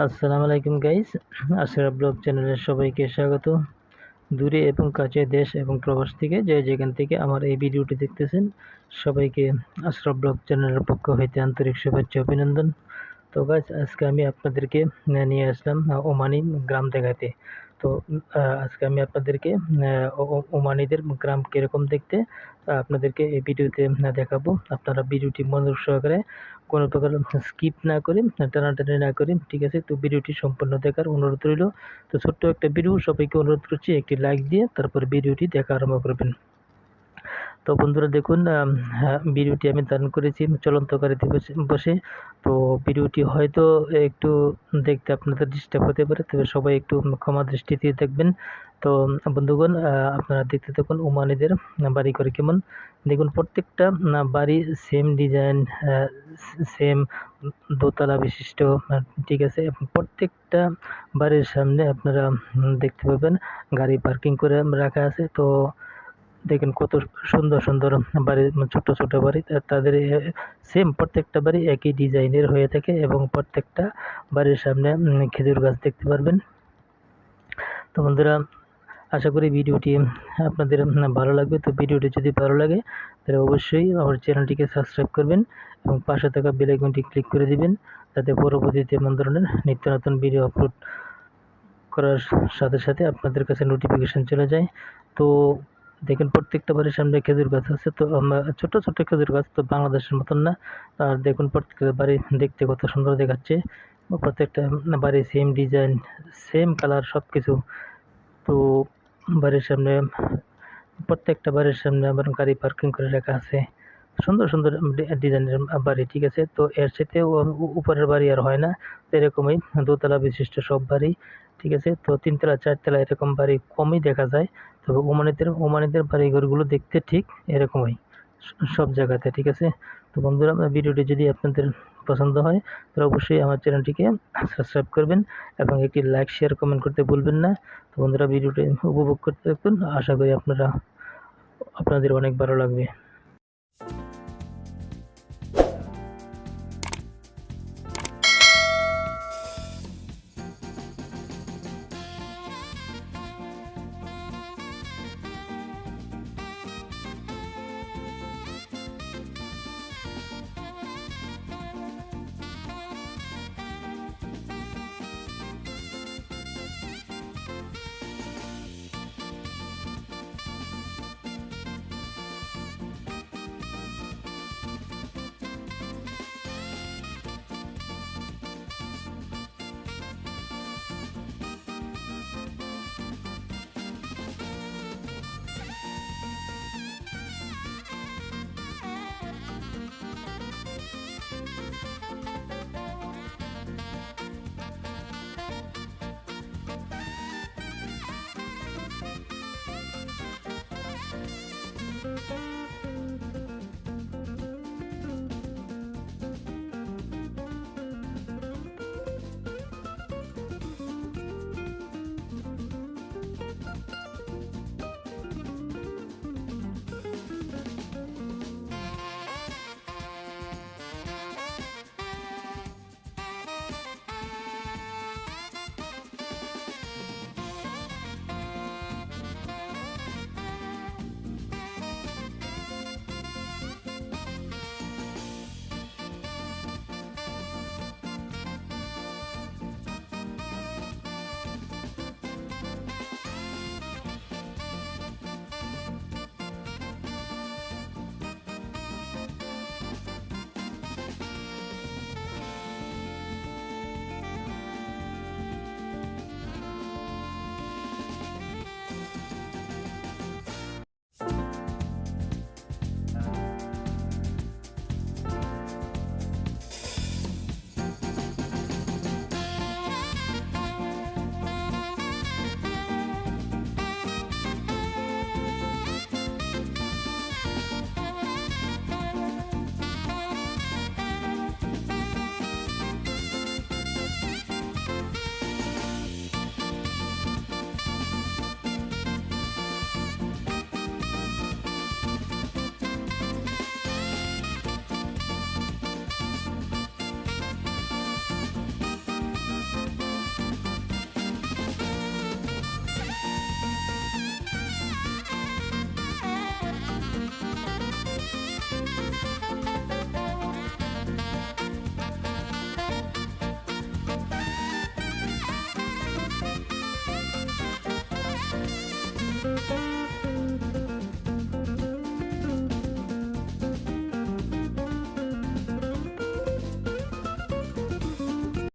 আসসালামু আলাইকুম guys, Ashraf blog চ্যানেলের সবাইকে স্বাগত। দূরে এবং কাছে দেশ এবং প্রবাস থেকে যে যেখান থেকে আমার এই ভিডিওটি দেখতেছেন সবাইকে আশরাফ ব্লগ চ্যানেলের পক্ষ হইতে আন্তরিক শুভেচ্ছা অভিনন্দন। তো গাইস, আজকে আমি আপনাদেরকে নিয়ে আসলাম ওমানি গ্রাম দেখাতে। তো আজকে আমি আপনাদেরকে ওমানিদের গ্রাম কীরকম দেখতে আপনাদেরকে এই ভিডিওতে দেখাবো। আপনারা ভিডিওটি মনোযোগ সহকারে কোনো প্রকার স্কিপ না করে টানাটানি না করে, ঠিক আছে? তো ভিডিওটি সম্পূর্ণ দেখার অনুরোধ রইল। তো ছোট্ট একটা ভিডিও, সবাইকে অনুরোধ করছি একটি লাইক দিয়ে তারপর ভিডিওটি দেখা আরম্ভ করবেন। তো বন্ধুরা দেখুন, ভিডিওটি আমি ধারণ করেছি চলন্ত গাড়িতে বসে। তো ভিডিওটি হয়তো একটু দেখতে আপনাদের ডিস্টার্ব হতে পারে, তবে সবাই একটু ক্ষমা দৃষ্টিতে দেখবেন। তো বন্ধুগণ, আপনারা দেখতে থাকুন ওমানিদের বাড়ি করে কেমন। দেখুন প্রত্যেকটা বাড়ি সেম ডিজাইন, সেম দোতলা বিশিষ্ট, ঠিক আছে? প্রত্যেকটা বাড়ির সামনে আপনারা দেখতে পাবেন গাড়ি পার্কিং করে রাখা আছে। তো দেখেন কত সুন্দর সুন্দর বাড়ি, ছোট ছোট বাড়ি, তাদের সেম প্রত্যেকটা বাড়ি একই ডিজাইনের হয়ে থাকে এবং প্রত্যেকটা বাড়ির সামনে খেজুর গাছ দেখতে পারবেন। তো বন্ধুরা, আশা করি ভিডিওটি আপনাদের ভালো লাগবে। তো ভিডিওটি যদি ভালো লাগে তাহলে অবশ্যই আমার চ্যানেলটিকে সাবস্ক্রাইব করবেন এবং পাশে থাকা বেল আইকনটি ক্লিক করে দিবেন, যাতে পরবর্তীতে এমন ধরনের নিত্য নতুন ভিডিও আপলোড করার সাথে সাথে আপনাদের কাছে নোটিফিকেশন চলে যায়। তো দেখেন প্রত্যেকটা বাড়ির সামনে খেজুর গাছ আছে। তো ছোট ছোট খেজুর গাছ, তো বাংলাদেশের মতন না। আর দেখুন প্রত্যেকটা বাড়ি দেখতে কত সুন্দর দেখাচ্ছে। প্রত্যেকটা বাড়ি সেম ডিজাইন, সেম কালার, সব কিছু। তো বাড়ির সামনে, প্রত্যেকটা বাড়ির সামনে আবার গাড়ি পার্কিং করে রাখা আছে। সুন্দর সুন্দর ডিজাইনের বাড়ি, ঠিক আছে? তো এর সাথে উপরের বাড়ি আর হয় না। তো এরকমই দোতলা বিশিষ্ট সব বাড়ি, ঠিক আছে? তো তিনতলা চারতলা এরকম বাড়ি কমই দেখা যায়। তবে ওমানিদের বাড়িঘরগুলো দেখতে ঠিক এরকমই সব জায়গাতে, ঠিক আছে? তো বন্ধুরা, ভিডিওটি যদি আপনাদের পছন্দ হয় তাহলে অবশ্যই আমার চ্যানেলটিকে সাবস্ক্রাইব করবেন এবং একটি লাইক শেয়ার কমেন্ট করতে ভুলবেন না। তো বন্ধুরা, ভিডিওটি উপভোগ করতে থাকুন, আশা করি আপনাদের অনেক ভালো লাগবে।